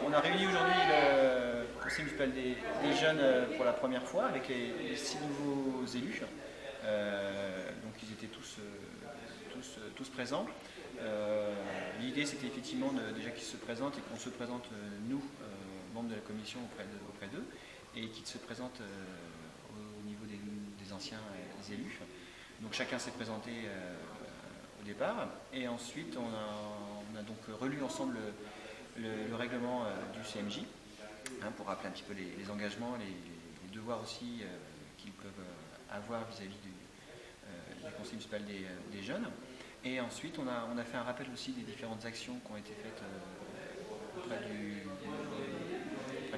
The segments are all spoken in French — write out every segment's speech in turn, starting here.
On a réuni aujourd'hui le conseil municipal des jeunes pour la première fois avec les 6 nouveaux élus. Donc ils étaient tous présents. L'idée c'était effectivement déjà qu'ils se présentent et qu'on se présente nous, membres de la commission auprès d'eux, et qu'ils se présentent au niveau des anciens élus. Donc chacun s'est présenté au départ et ensuite on a donc relu ensemble le règlement du CMJ pour rappeler un petit peu les engagements, les devoirs aussi qu'ils peuvent avoir vis-à-vis du conseil municipal des jeunes. Et ensuite on a fait un rappel aussi des différentes actions qui ont été faites auprès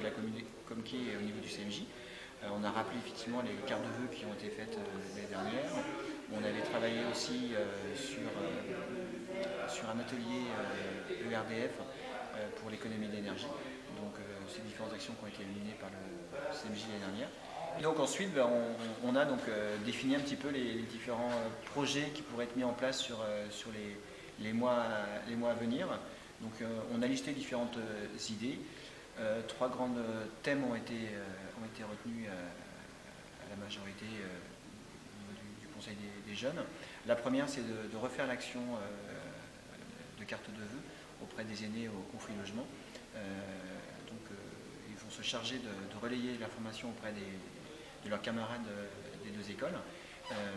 de la commune Comquier et au niveau du CMJ. On a rappelé effectivement les cartes de vœux qui ont été faites l'année dernière. On avait travaillé aussi sur un atelier ERDF pour l'économie de l'énergie. Donc ces différentes actions qui ont été menées par le CMJ l'année dernière. Et donc ensuite, on a donc défini un petit peu les différents projets qui pourraient être mis en place sur les mois à venir. Donc on a listé différentes idées. 3 grands thèmes ont été retenus à la majorité au niveau du Conseil des jeunes. La première, c'est de refaire l'action de carte de vœux auprès des aînés au conflit logement. Donc ils vont se charger de relayer l'information auprès de leurs camarades des 2 écoles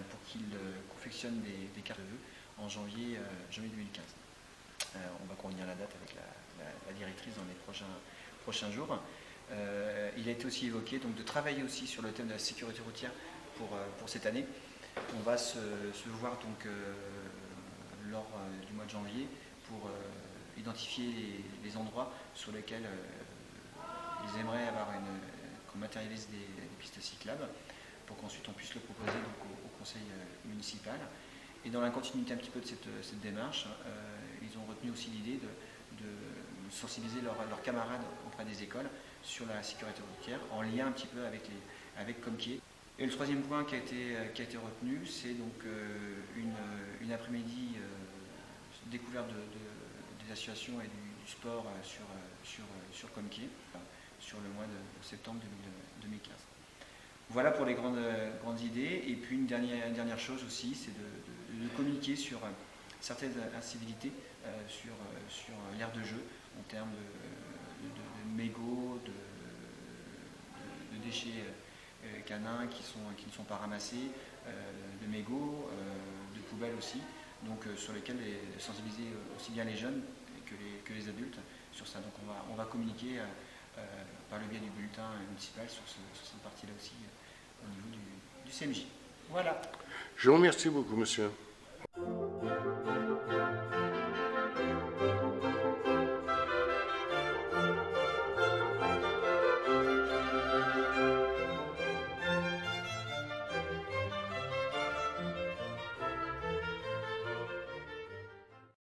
pour qu'ils confectionnent des cartes de vœux en janvier 2015. On va convenir la date avec la directrice dans les prochains jours. Il a été aussi évoqué donc, de travailler aussi sur le thème de la sécurité routière pour cette année. On va se voir donc lors du mois de janvier pour identifier les endroits sur lesquels ils aimeraient avoir qu'on matérialise des pistes cyclables pour qu'ensuite on puisse le proposer donc, au conseil municipal. Et dans la continuité un petit peu de cette démarche, ils ont retenu aussi l'idée de sensibiliser leurs camarades auprès des écoles sur la sécurité routière en lien un petit peu avec Comquier. Et le 3e point qui a été retenu, c'est donc une après-midi découverte des associations et du sport sur Comquier, sur le mois de septembre 2015. Voilà pour les grandes idées. Et puis une dernière chose aussi, c'est de communiquer sur certaines incivilités sur l'aire de jeu en termes de mégots, de déchets canins qui ne sont pas ramassés, de mégots, de poubelles aussi, donc sur lesquels sensibiliser aussi bien les jeunes que les adultes sur ça. Donc on va communiquer par le biais du bulletin municipal sur cette partie-là aussi au niveau du CMJ. Voilà. Je vous remercie beaucoup, monsieur.